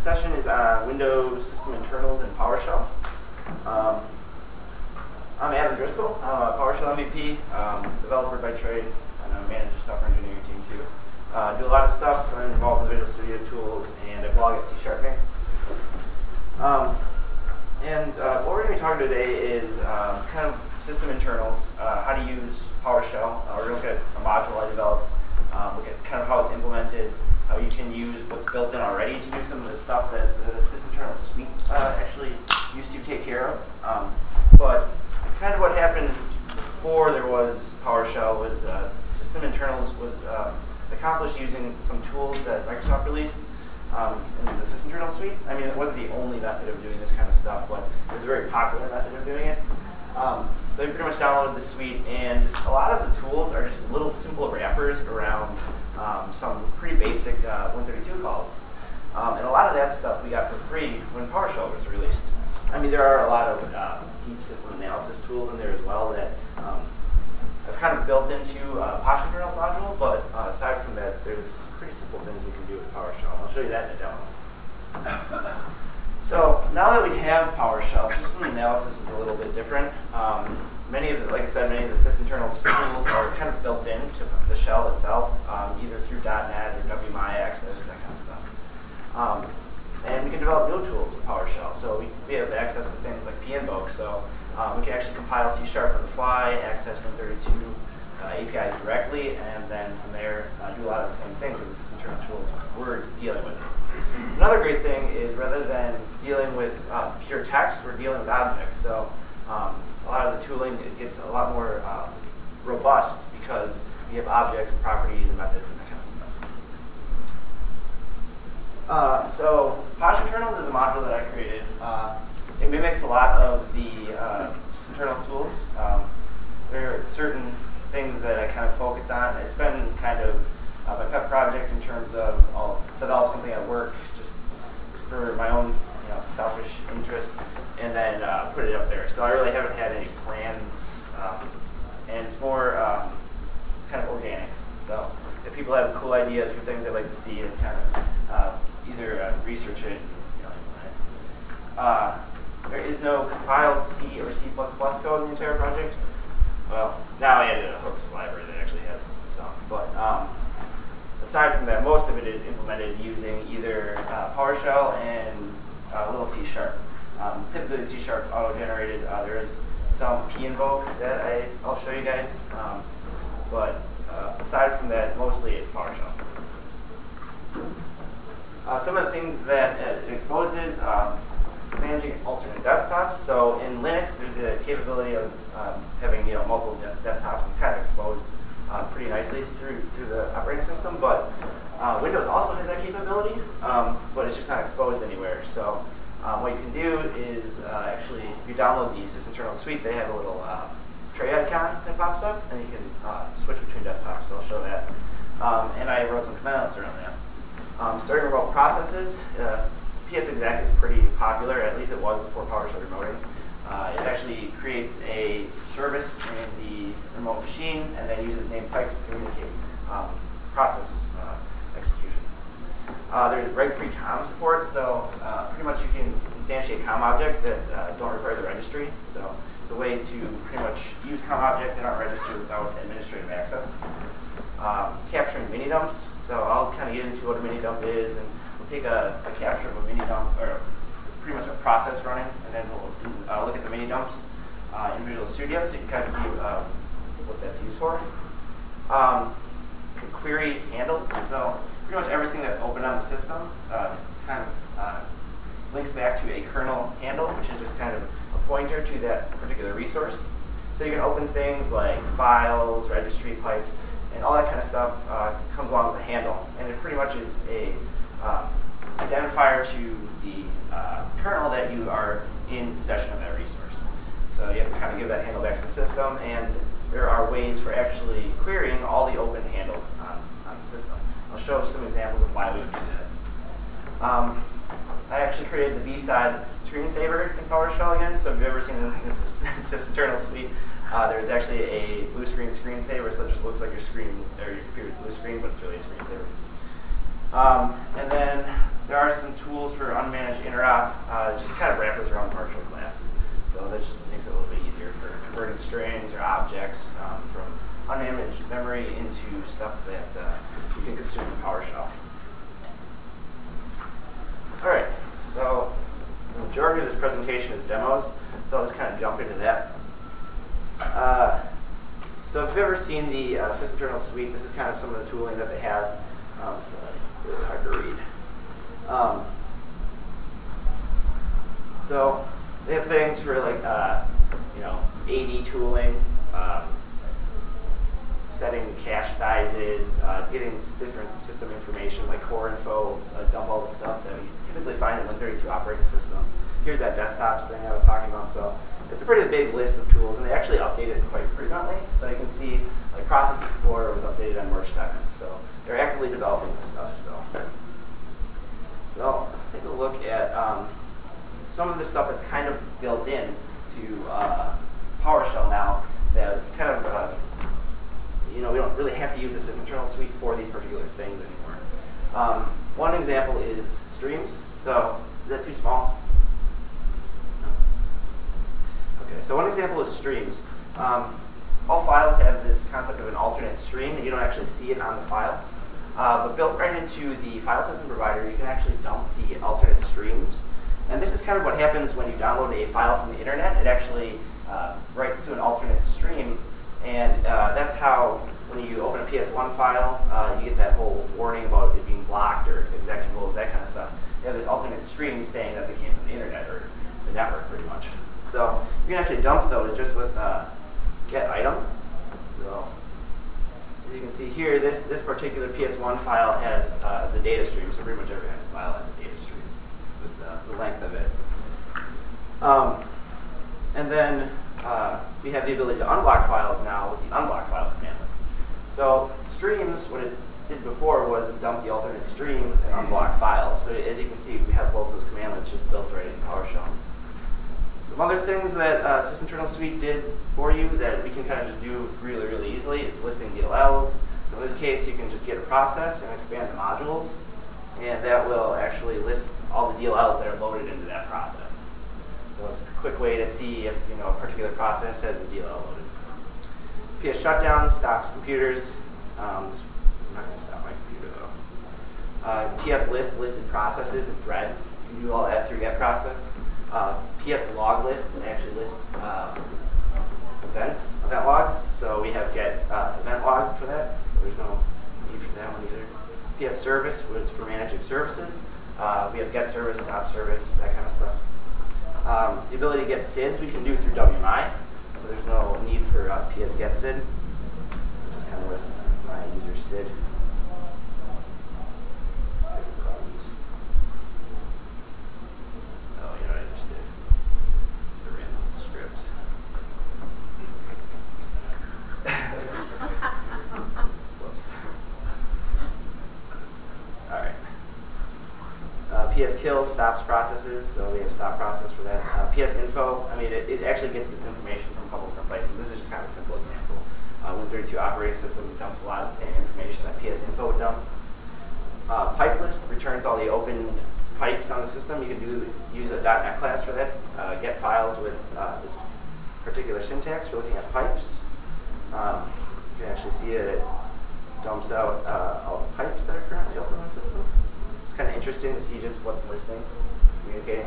session is on Windows system internals and PowerShell. I'm Driscoll. I'm a PowerShell MVP, developer by trade, and I manage the software engineering team too. Do a lot of stuff. I'm involved in Visual Studio tools, and I blog at C#. What we're going to be talking today is kind of system internals, how to use PowerShell. We're going to look at a module I developed, look at kind of how it's implemented, how you can use what's built in already to do some of the stuff that the SysInternals suite actually used to take care of. But kind of what happened before there was PowerShell was system internals was accomplished using some tools that Microsoft released in the SysInternals suite. I mean, it wasn't the only method of doing this kind of stuff, but it was a very popular method of doing it. So you pretty much downloaded the suite, and a lot of the tools are just little simple wrappers around some pretty basic 132 calls. And a lot of that stuff we got for free when PowerShell was released. I mean, there are a lot of deep system analysis tools in there as well that I've kind of built into PoshInternals module, but aside from that, there's pretty simple things we can do with PowerShell. I'll show you that in a demo. So now that we have PowerShell, system analysis is a little bit different. Many of the, like I said, many of the SysInternals tools are kind of built into the shell itself, either through .NET or WMI access, that kind of stuff. And we can develop new tools with PowerShell. So we have access to things like pinvoke. So we can actually compile C# on the fly, access 132 APIs directly, and then from there do a lot of the same things that the SysInternals tools we're dealing with. Another great thing is rather than dealing with pure text, we're dealing with objects. So a lot of the tooling, it gets a lot more robust because we have objects, properties, and methods, and that kind of stuff. So PoshInternals is a module that I created. It mimics a lot of the SysInternals tools. There are certain things that I kind of focused on. It's been kind of my pet project in terms of I'll develop something at work just for my own selfish interest, and then put it up there. So I really haven't had any plans, and it's more kind of organic. So if people have cool ideas for things they'd like to see, it's kind of either research it. There is no compiled C or C++ code in the entire project. Well, now I added a hooks library that actually has some, but aside from that, most of it is implemented using either PowerShell and a little C#. Typically, the C# is auto-generated. There is some pinvoke that I'll show you guys, but aside from that, mostly it's PowerShell. Some of the things that it exposes, managing alternate desktops. So in Linux, there's a capability of having multiple desktops. It's kind of exposed pretty nicely through the operating system, but Windows also has that capability, but it's just not exposed anywhere. So what you can do is actually, if you download the SysInternals suite, they have a little tray icon that pops up, and you can switch between desktops. So I'll show that. And I wrote some commands around that. Starting remote processes. PSExec is pretty popular, at least it was before PowerShell remoting. It actually creates a service in the remote machine and then uses named pipes to communicate process execution. There's reg-free COM support, so pretty much you can instantiate COM objects that don't require the registry. So it's a way to pretty much use COM objects that aren't registered without administrative access. Capturing mini dumps. So I'll kind of get into what a mini dump is, and we'll take a capture of a mini dump, or pretty much a process running, and then we'll look at the mini dumps in Visual Studio, so you can kind of see what that's used for. Query handles. So pretty much everything that's open on the system kind of links back to a kernel handle, which is just kind of a pointer to that particular resource. So you can open things like files, registry pipes, and all that kind of stuff comes along with a handle. And it pretty much is a identifier to the kernel that you are in possession of that resource. So you have to kind of give that handle back to the system, and there are ways for actually querying all the open handles on the system. I'll show some examples of why we would do that. I actually created the B-side screensaver in PowerShell again. So if you've ever seen the SysInternals suite, there's actually a blue screen screensaver, so it just looks like your screen or your computer's blue screen, but it's really a screensaver. And then There are some tools for unmanaged interop, just kind of wrappers around PowerShell class. So that just makes it a little bit easier for converting strings or objects from unmanaged memory into stuff that you can consume in PowerShell. All right, so the majority of this presentation is demos, so I'll just kind of jump into that. So if you've ever seen the SysInternals suite, this is kind of some of the tooling that they have. It's really hard to read. So they have things for like AD tooling, setting cache sizes, getting different system information like core info, dump all the stuff that we typically find in Win32 operating system. Here's that desktops thing I was talking about. So it's a pretty big list of tools, and they actually update it quite frequently. So you can see like Process Explorer was updated on March 7th. So they're actively developing this stuff still. So let's take a look at some of the stuff that's kind of built in to PowerShell now that kind of, we don't really have to use the SysInternals suite for these particular things anymore. One example is streams. So is that too small? No. Okay, so one example is streams. All files have this concept of an alternate stream, and you don't actually see it on the file. But built right into the file system provider, you can actually dump the alternate streams. And this is kind of what happens when you download a file from the internet. It actually writes to an alternate stream, and that's how when you open a PS1 file, you get that whole warning about it being blocked or executables, that kind of stuff. You have this alternate stream saying that they came from the internet or the network, pretty much. So you can actually dump those just with get item. So as you can see here, this particular PS1 file has the data stream, so pretty much every file has a data stream with the length of it. And then we have the ability to unblock files now with the unblock file command. So streams, what it did before was dump the alternate streams and unblock files. So as you can see, we have both those commandlets just built right in PowerShell. Some other things that SysInternals suite did for you that we can kind of just do really, really easily is listing DLLs. So in this case, you can just get a process and expand the modules, and that will actually list all the DLLs that are loaded into that process. So it's a quick way to see if a particular process has a DLL loaded. PS shutdown stops computers. I'm not going to stop my computer though. PS list listed processes and threads. You can do all that through that process. PS log list actually lists event logs. So we have get event log for that. So there's no need for that one either. PS service was for managing services. We have get service, stop service, that kind of stuff. The ability to get SIDs we can do through WMI. So there's no need for PS get SID. It just kind of lists my user SID. PS kill stops processes, so we have stop process for that. PS info, it actually gets its information from a couple different places. This is just kind of a simple example. Win32 operating system dumps a lot of the same information that PS info would dump. Pipe list returns all the open pipes on the system. You can use a .NET class for that. Get files with this particular syntax for looking at pipes. You can actually see it dumps out all the pipes that are currently open in the system. It's kind of interesting to see just what's listing, communicating.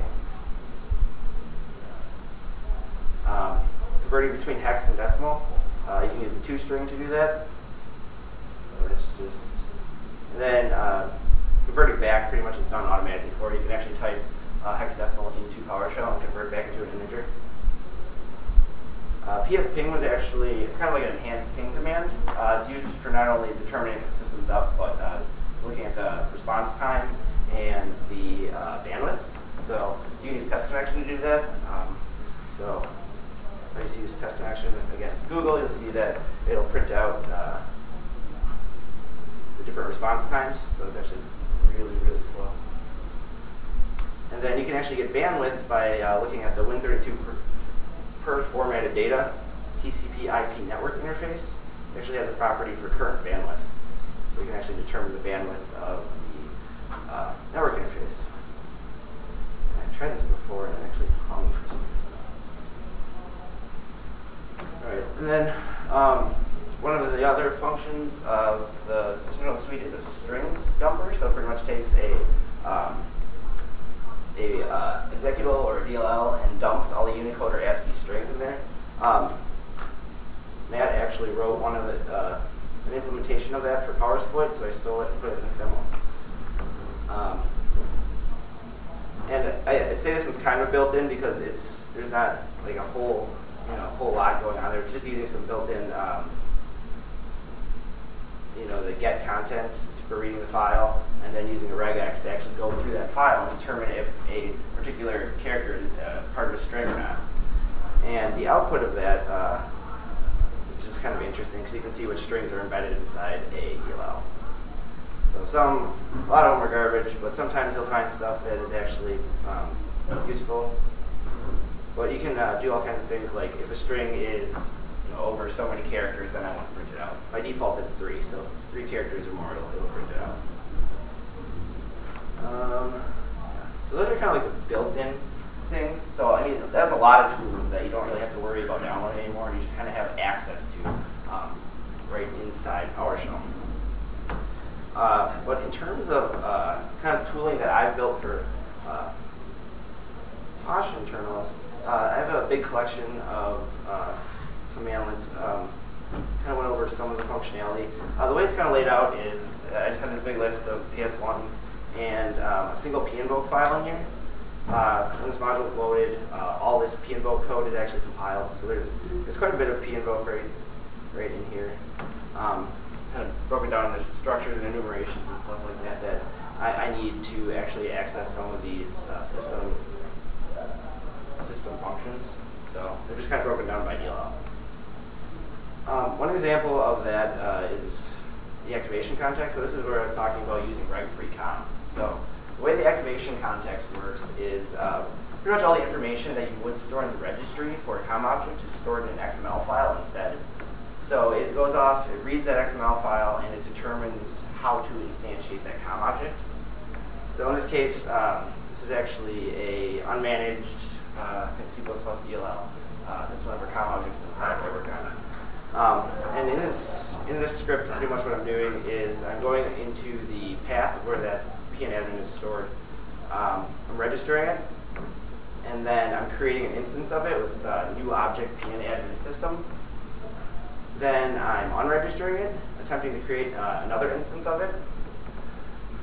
Converting between hex and decimal. You can use the toString to do that. So it's just, and then converting back pretty much is done automatically for you. You can actually type hexadecimal into PowerShell and convert back into an integer. PS ping was actually, it's kind of like an enhanced ping command. It's used for not only determining if the system's up, but looking at the response time and the bandwidth. So you can use test connection to do that. So if I just use test connection against Google, you'll see that it'll print out the different response times. So it's actually really, really slow. And then you can actually get bandwidth by looking at the Win32 per formatted data TCP/IP network interface. It actually has a property for current bandwidth. So you can actually determine the bandwidth of the network interface. functions of the system internals suite is a strings dumper. So it pretty much takes a executable or a DLL and dumps all the Unicode or ASCII strings in there. Matt actually wrote one of the an implementation of that for PowerSplit, so I stole it and put it in this demo. And I say this one's kind of built in because there's not like a whole lot going on there. It's just using some built-in the get content for reading the file, and then using a regex to actually go through that file and determine if a particular character is part of a string or not. And the output of that, which is kind of interesting because you can see which strings are embedded inside a DLL. So a lot of them are garbage, but sometimes you'll find stuff that is actually useful. But you can do all kinds of things, like if a string is over so many characters, then I want to print it out. By default, it's 3, so if it's 3 characters or more, it'll print it out. So those are kind of like the built-in things. So I mean, that's a lot of tools that you don't really have to worry about downloading anymore. You just kind of have access to right inside PowerShell. But in terms of kind of tooling that I've built for PoshInternals, I have a big collection of commandlets. Kind of went over some of the functionality. The way it's kind of laid out is I just have this big list of PS1s and a single pinboke file in here. When this module is loaded, all this pinboke code is actually compiled. So there's quite a bit of pinboke right in here. Kind of broken down into structures and enumerations and stuff like that I need to actually access some of these system functions. So they're just kind of broken down by DLL. One example of that is the activation context. So this is where I was talking about using reg-free com. So the way the activation context works is pretty much all the information that you would store in the registry for a com object is stored in an XML file instead. So it goes off, it reads that XML file, and it determines how to instantiate that com object. So in this case, this is actually a unmanaged C++ DLL. That's one of our com objects in the project I work on. And in this script, pretty much what I'm doing is I'm going into the path where that PNadmin is stored. I'm registering it, and then I'm creating an instance of it with new object PNadmin system. Then I'm unregistering it, attempting to create another instance of it.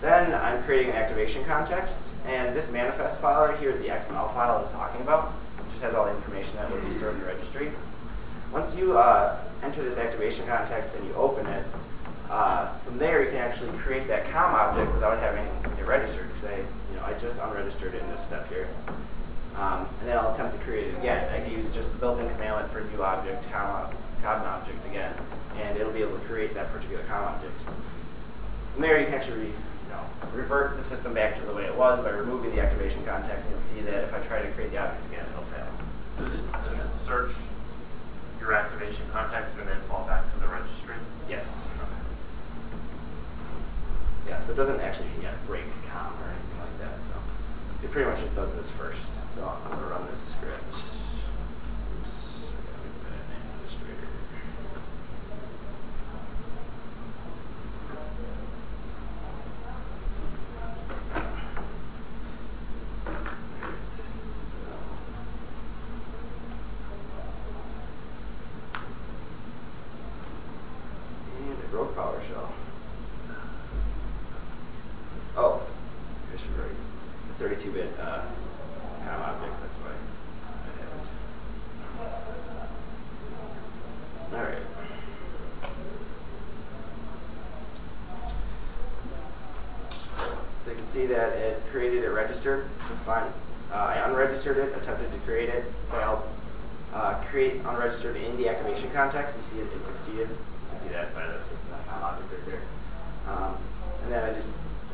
Then I'm creating an activation context, and this manifest file right here is the XML file I was talking about. It just has all the information that would be stored in the registry. Once you enter this activation context and you open it, from there you can actually create that com object without having it registered, because I just unregistered it in this step here. And then I'll attempt to create it again. I can use just the built-in commandlet for new object, com object again, and it'll be able to create that particular com object. From there you can actually revert the system back to the way it was by removing the activation context, and you'll see that if I try to create the object again, it'll fail. Does it search your activation context and then fall back to the registry? Yes. Okay. Yeah, so it doesn't actually break com or anything like that. So it pretty much just does this first. So I'm going to run this script. Oops, I got to make that an administrator. Broke PowerShell. Oh, I should write. It's a 32-bit com object. That's why I haven't. All right. So you can see that it created it registered. It's fine. I unregistered it, attempted to create it, failed. Create unregistered in the activation context. You see it succeeded. You can see that by the system.com object right there. And then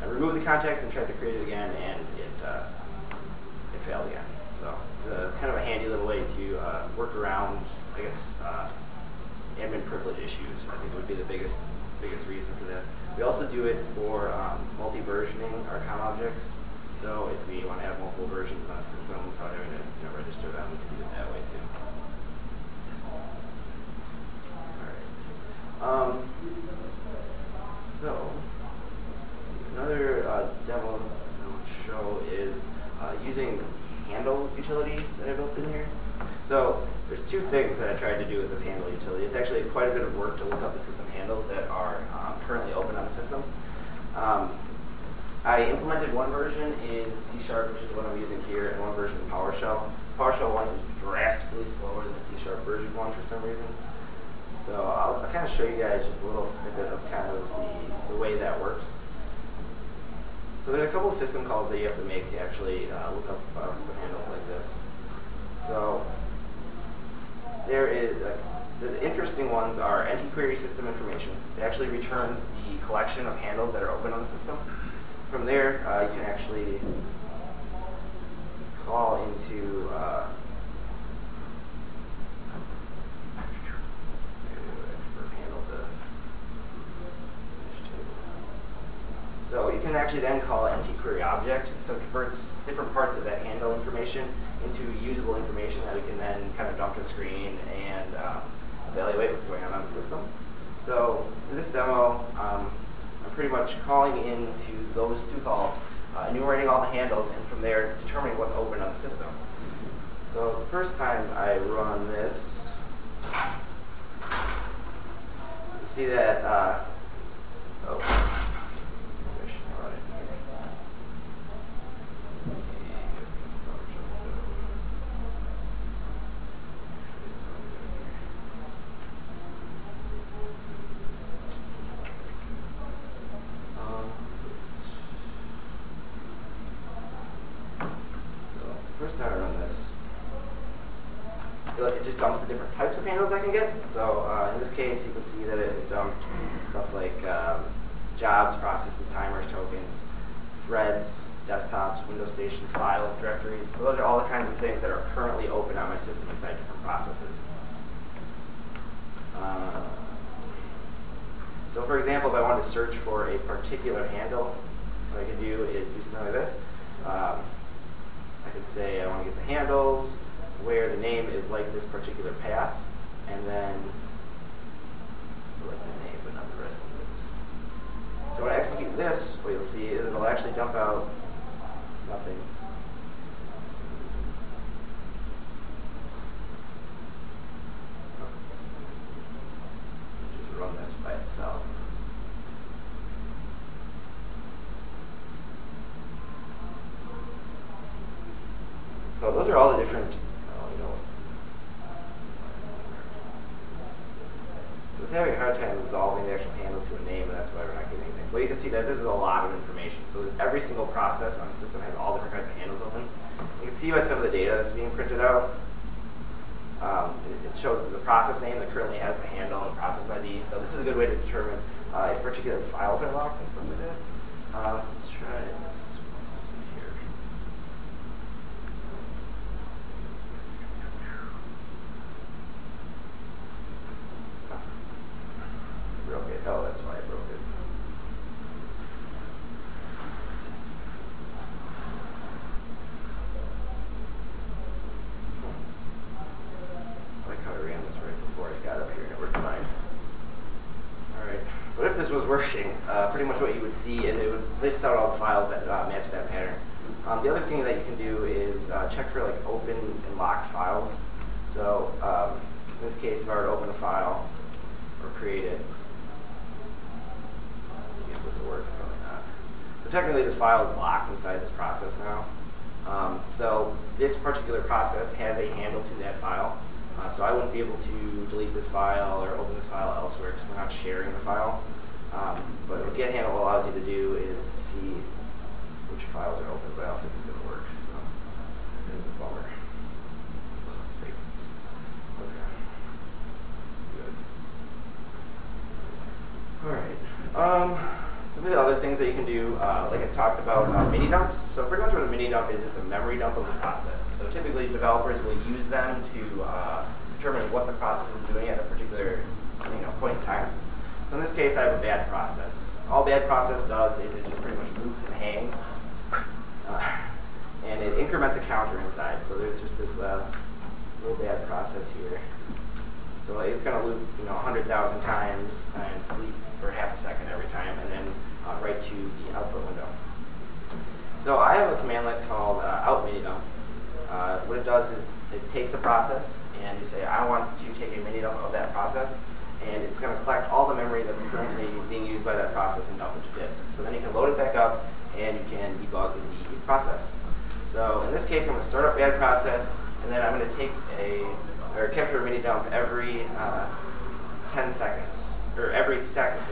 I removed the context and tried to create it again, and it failed again. So it's kind of a handy little way to work around, I guess, admin privilege issues. I think would be the biggest reason for that. We also do it for multi-versioning our com objects. So if we want to have multiple versions on a system without having to register them, we can do it that way too. All right. show is using handle utility that I built in here. So there's two things that I tried to do with this handle utility. It's actually quite a bit of work to look up the system handles that are currently open on the system. I implemented one version in C#, which is what I'm using here, and one version in PowerShell. PowerShell 1 is drastically slower than the C# version 1 for some reason. So I'll kind of show you guys just a little snippet of kind of the way that works. So there's a couple of system calls that you have to make to actually look up system handles like this. So there is, the interesting ones are NT-query system information. It actually returns the collection of handles that are open on the system. From there, you can actually call into so you can actually then call NT-query object, so it converts different parts of that handle information into usable information that we can then kind of dump to the screen and evaluate what's going on the system. So in this demo, I'm pretty much calling into those two calls, enumerating all the handles, and from there determining what's open on the system. So the first time I run this, you see that, it just dumps the different types of handles I can get. So in this case, you can see that it dumped stuff like jobs, processes, timers, tokens, threads, desktops, Windows stations, files, directories. So those are all the kinds of things that are currently open on my system inside different processes. So for example, if I wanted to search for a particular handle, what I could do is do something like this. I could say I want to get the handles where the name is like this particular path, and then select the name but not the rest of this. So when I execute this, what you'll see is it'll actually dump out nothing. Just run this by itself. So those are all the different. So it's having a hard time resolving the actual handle to a name, and that's why we're not getting anything. But you can see that this is a lot of information. So every single process on the system has all different kinds of handles open. You can see by some of the data that's being printed out. It shows the process name that currently has the handle and process ID. So this is a good way to determine if particular files are locked and stuff like that. Let's try this one here. Broke it. Oh, that's why I broke it. I like how I ran this right before I got up here and it worked fine. Alright, but if this was working, pretty much what you would see is it would list out all the files that match that pattern. The other thing that you can do is check for like open and locked files. So in this case, if I were to open a file or create it, let's see if this will work. Probably not. So technically, this file is locked inside this process now. So this particular process has a handle to that file. So I wouldn't be able to delete this file or open this file elsewhere because we're not sharing the file. But what get handle allows you to do is to see which files are open, but I don't think it's going to work. So it is a bummer. Okay. Good. All right. Some of the other things that you can do, like I talked about, mini dumps. So pretty much what a mini dump is, it's a memory dump of the process. So typically developers will use them to determine what the process is doing at a particular point in time. So in this case, I have a bad process. All bad process does is it just pretty much loops and hangs. And it increments a counter inside. So there's just this little bad process here. So it's going to loop 100,000 times and sleep for half a second every time, and then right to the output window. So I have a commandlet called out mini dump. What it does is it takes a process and you say, I want to take a mini dump of that process, and it's going to collect all the memory that's currently being used by that process and dump it to disk. So then you can load it back up and you can debug the process. So in this case, I'm going to start up bad process, and then I'm going to take or capture a mini dump every 10 seconds, or every second.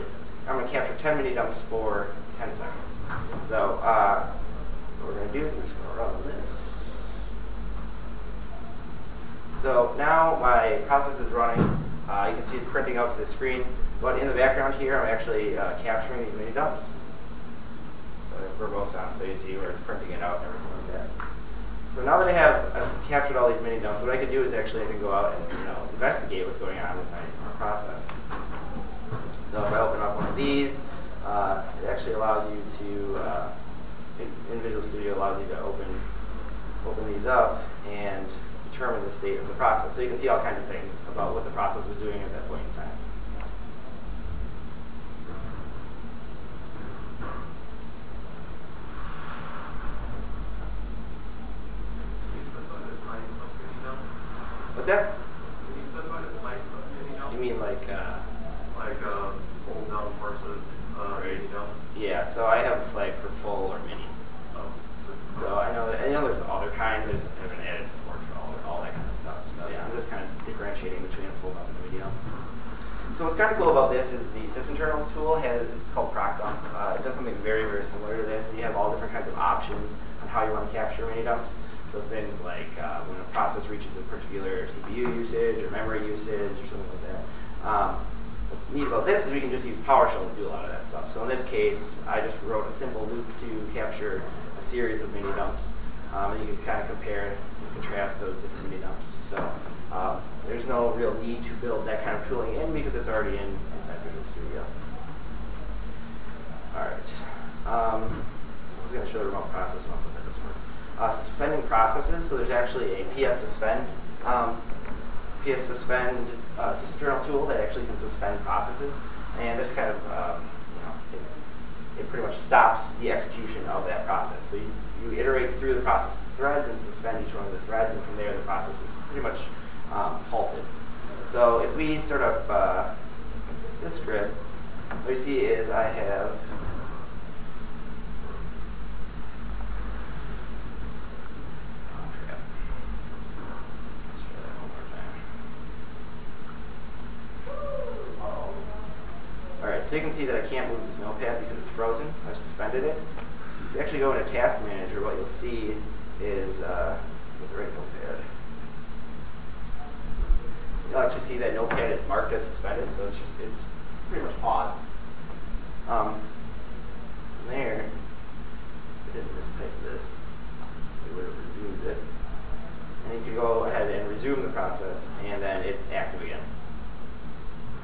I'm going to capture 10 mini dumps for 10 seconds. So what we're going to do is we're just going to run this. So now my process is running. You can see it's printing out to the screen, but in the background here, I'm actually capturing these mini dumps. So I have verbose on, so you see where it's printing it out and everything like that. So now that I've captured all these mini dumps, what I can do is actually I can go out and investigate what's going on with my process. So if I open up one of these, it actually allows you to, in Visual Studio, allows you to open these up and determine the state of the process. So you can see all kinds of things about what the process was doing at that point in time. Can you specify the type of mini dump? What's that? Can you specify the type of mini dump? You mean like full dump versus mini dump? Yeah, so I have a flag for full or mini. Oh, So I know there's other kinds. I just haven't added support for all that kind of stuff. So yeah, I'm just kind of differentiating between a full dump and a mini dump. So what's kind of cool about this is the sysinternals tool it's called proc dump. It does something very, very similar to this, and you have all different kinds of options on how you want to capture mini dumps. So things like when a process reaches a particular CPU usage or memory usage or something like that. What's neat about this is we can just use PowerShell to do a lot of that stuff. So in this case, I just wrote a simple loop to capture a series of mini dumps, and you can kind of compare and contrast those different mini dumps. So there's no real need to build that kind of tooling in because it's already inside Visual Studio. All right. I was going to show the remote process one, but that doesn't work. Suspending processes. So there's actually a PS suspend sysinternal tool that actually can suspend processes, and this kind of it pretty much stops the execution of that process. So you iterate through the process's threads and suspend each one of the threads, and from there the process is pretty much halted. So if we start up this script, what we see is I have so you can see that I can't move this notepad because it's frozen. I've suspended it. If you actually go into Task Manager, what you'll see is, with the right notepad, you'll actually see that notepad is marked as suspended, so it's pretty much paused. From there, if I didn't mistype this, it would have resumed it. And you can go ahead and resume the process, and then it's active again.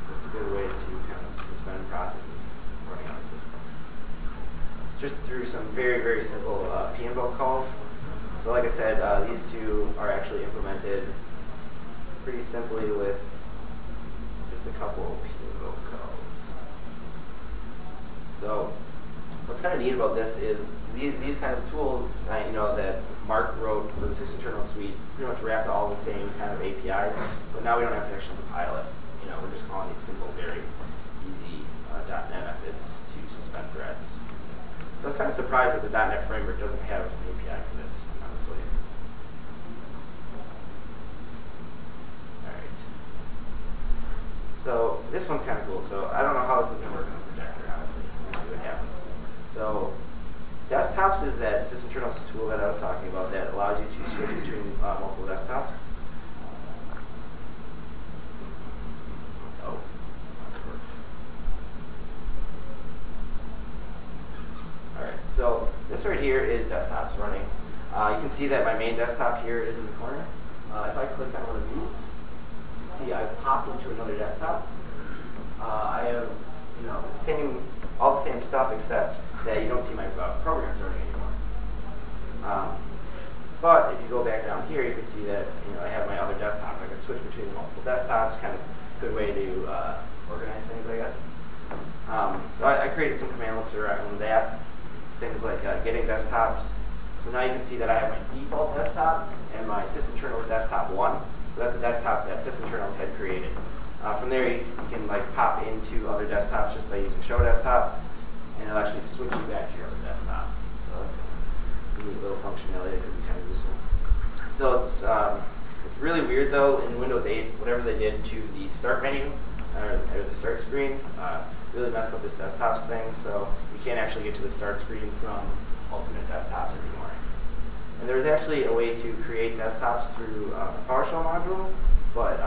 So it's a good way to kind of suspend processes running on the system. Just through some very, very simple pinvoke calls. So like I said, these two are actually implemented pretty simply with just a couple of pinvoke calls. So what's kind of neat about this is these kind of tools, that Mark wrote for the sysinternal suite pretty much wrapped all the same kind of APIs, but now we don't have to actually compile it. We're just calling these simple, very easy .NET methods to suspend threads. So I was kind of surprised that the .NET framework doesn't have an API for this, honestly. All right. So this one's kind of cool. So I don't know how this is going to work on the projector, honestly. We'll see what happens. So desktops is that sysinternals tool that I was talking about that allows you to switch between multiple desktops. So this right here is desktops running. You can see that my main desktop here is in the corner. If I click on one of these, you can see I've popped into another desktop. I have all the same stuff except that you don't see my programs running anymore. But if you go back down here, you can see that I have my other desktop. I can switch between multiple desktops. Kind of a good way to organize things, I guess. So I created some commandlets around that. things like getting desktops. So now you can see that I have my default desktop and my sysinternals desktop 1. So that's a desktop that sysinternals had created. From there, you can like pop into other desktops just by using show desktop, and it'll actually switch you back to your other desktop. So that's a neat little functionality that could be kind of useful. So it's really weird though in Windows 8, whatever they did to the start menu or the start screen really messed up this desktops thing. So you can't actually get to the start screen from alternate desktops anymore. And there's actually a way to create desktops through a PowerShell module, but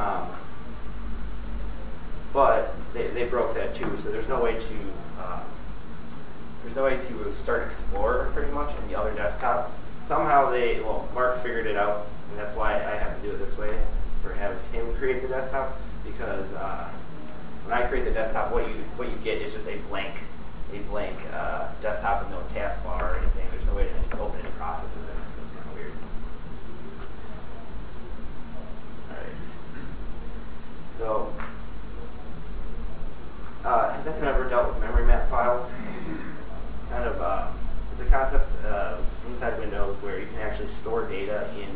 they broke that too. So there's no way to start Explorer pretty much in the other desktop. Somehow Mark figured it out, and that's why I have to do it this way, or have him create the desktop, because when I create the desktop, what you get is just a blank desktop with no taskbar or anything. There's no way to open any processes in it, so it's kind of weird. All right. So, has anyone ever dealt with memory map files? It's kind of it's a concept inside Windows where you can actually store data in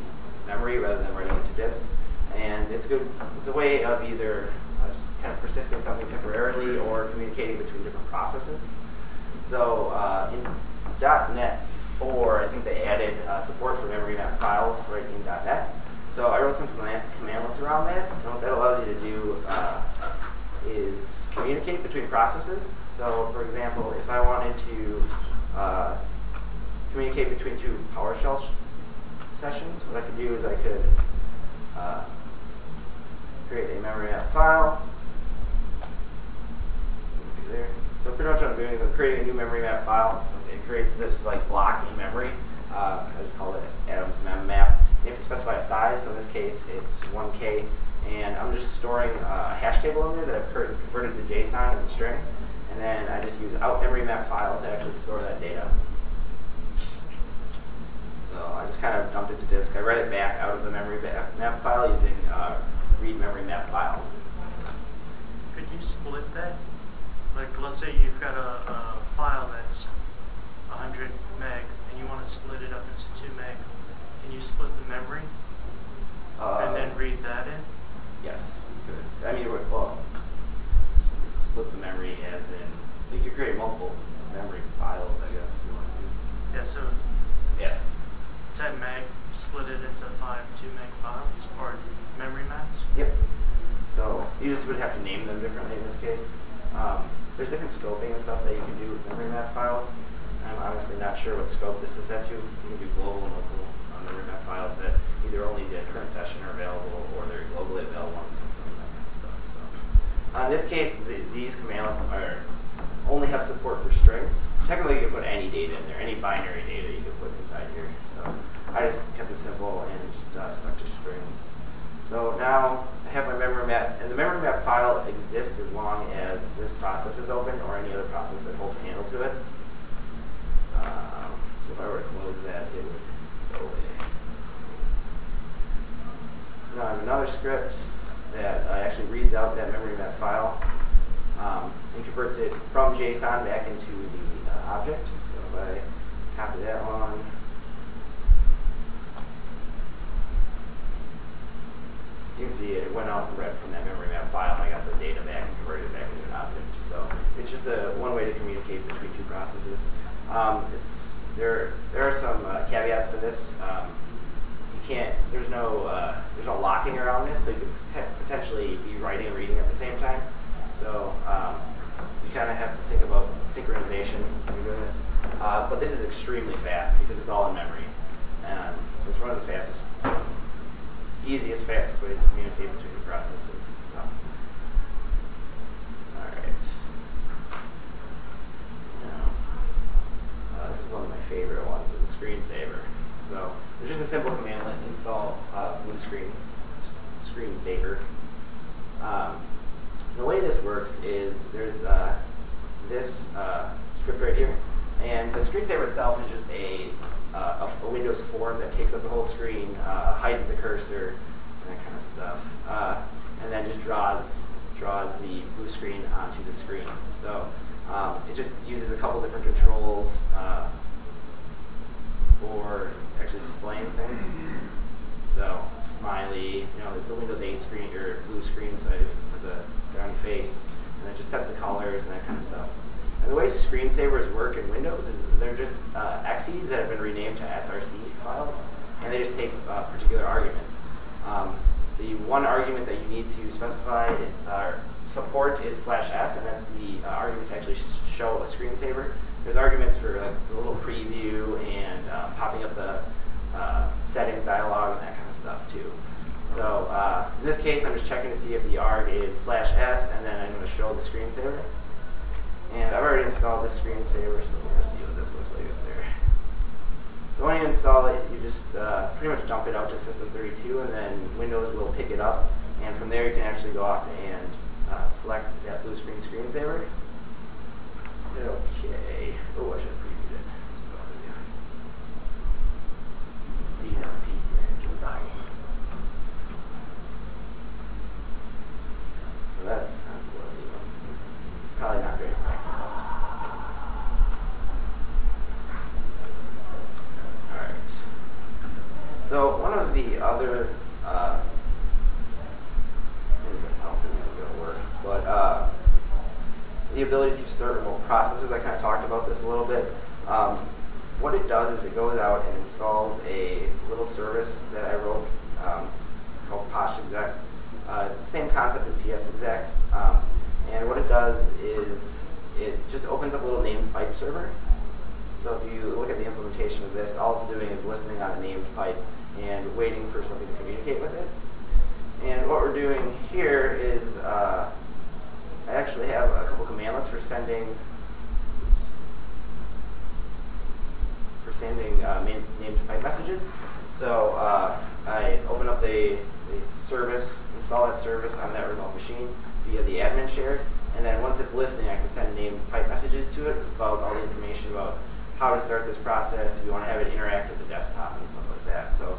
memory rather than writing it to disk, and it's good. It's a way of either just kind of persisting something temporarily or communicating between different processes. So in .NET 4, I think they added support for memory map files right in .NET. So I wrote some commandlets around that, and what that allows you to do is communicate between processes. So for example, if I wanted to communicate between two PowerShell sessions, what I could do is I could create a memory map file. There. So pretty much what I'm doing is I'm creating a new memory map file. So it creates this like block in memory. I just call it Adam's mem map. You have to specify a size. So in this case, it's 1K, and I'm just storing a hash table in there that I've converted to JSON as a string, and then I just use out memory map file to actually store that data. So I just kind of dumped it to disk. I read it back out of the memory map file using read memory map file. Could you split that? Like, let's say you've got a file that's 100 meg, and you want to split it up into 2 meg. Can you split the memory and then read that in? Yes, you could. I mean, well, split the memory as in, you could create multiple memory files, I guess, if you want to. Yeah, so yeah. 10 meg, split it into 5 2 meg files, or memory maps? Yep. So you just would have to name them differently in this case. There's different scoping and stuff that you can do with memory map files. I'm honestly not sure what scope this is set to. You can do global and local memory map files that either only the current session are available or they're globally available on the system and that kind of stuff. So, in this case, these commandlets only have support for strings. Technically, you can put any data in there, any binary data you can put inside here. So I just kept it simple and just stuck to strings. So now I have my memory map, and the memory map file exists as long as this process is open or any other process that holds a handle to it. So if I were to close that, it would go away. So now I have another script that actually reads out that memory map file and converts it from JSON back into the object. So if I copy that one, you can see it went out and read from that memory map file, and I got the data back and converted it back into an object. So it's just one way to communicate between two processes. There are some caveats to this. You can't. There's no locking around this, so you could potentially be writing and reading at the same time. So you kind of have to think about synchronization when you're doing this. But this is extremely fast because it's all in memory, and so it's one of the fastest. Easiest, fastest ways to communicate between the processes. So. All right. Now, this is one of my favorite ones, is the screensaver. So there's just a simple commandlet: install blue screensaver. The way this works is there's this script right here, and the screensaver itself is just a Windows form that takes up the whole screen, hides the cursor, and that kind of stuff, and then just draws the blue screen onto the screen. So it just uses a couple different controls for actually displaying things. So smiley, it's a Windows 8 screen or blue screen, so I put the brownie face, and it just sets the colors and that kind of stuff. And the way screensavers work in Windows is they're just exes that have been renamed to SRC files, and they just take particular arguments. The one argument that you need to specify support is /s, and that's the argument to actually show a screensaver. There's arguments for like a little preview and popping up the settings dialog and that kind of stuff too. So in this case, I'm just checking to see if the arg is /s, and then I'm going to show the screensaver. And I've already installed this screensaver, so we're going to see what this looks like up there. So when you install it, you just pretty much dump it out to System32, and then Windows will pick it up. And from there, you can actually go off and select that blue screen screensaver. Okay. Oh, I should have previewed it. That's what I'll do. See it on the PC. Nice. So that's a little neat one. Probably not very practical. Alright. So one of the other things, I don't think this is going to work, but the ability to start remote processes, I kind of talked about this a little bit. What it does is it goes out and installs a little service that I wrote called PoshInternals. Same concept as PSExec. And what it does is it just opens up a little named pipe server. So if you look at the implementation of this, all it's doing is listening on a named pipe and waiting for something to communicate with it. And what we're doing here is I actually have a couple commandlets for sending named pipe messages. So I open up the service, install that service on that remote machine via the admin share, and then once it's listening, I can send named pipe messages to it about all the information about how to start this process, if you want to have it interact with the desktop and stuff like that. So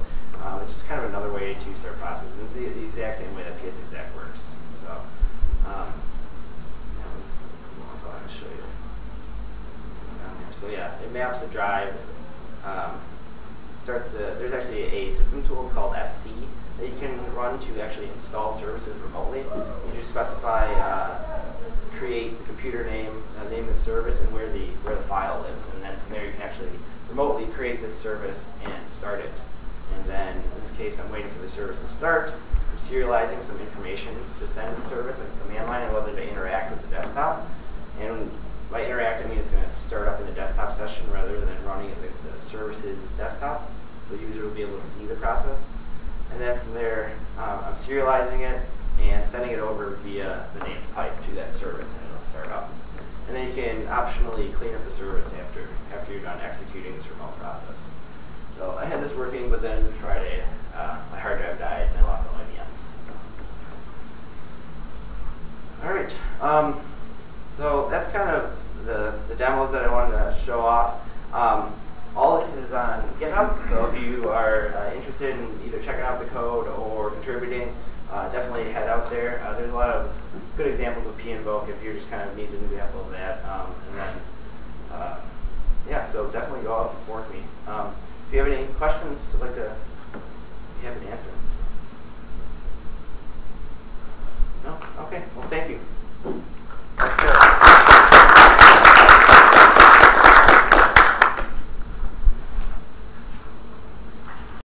it's just kind of another way to start processes. It's the exact same way that PSExec works. So I'll show you what's going on here. So yeah, it maps a drive. There's actually a system tool called SC that you can run to actually install services remotely. You just specify create the computer name, name the service, and where the file lives, and then from there you can actually remotely create this service and start it. And then in this case, I'm waiting for the service to start. I'm serializing some information to send the service, like a command line, and whether to interact with the desktop. And by interact, I mean it's going to start up in the desktop session rather than running in the service's desktop. So the user will be able to see the process. And then from there, I'm serializing it and sending it over via the named pipe to that service, and it'll start up. And then you can optionally clean up the service after you're done executing this remote process. So I had this working, but then Friday, my hard drive died and I lost all my VMs. So. All right. So that's kind of the demos that I wanted to show off. All this is on GitHub, so if you are interested in either checking out the code or contributing, definitely head out there. There's a lot of good examples of pinvoke if you're just kind of needing an example of that. And then, yeah, so definitely go out and fork me. If you have any questions, I'd like to be happy to answer them. No? Okay, well, thank you.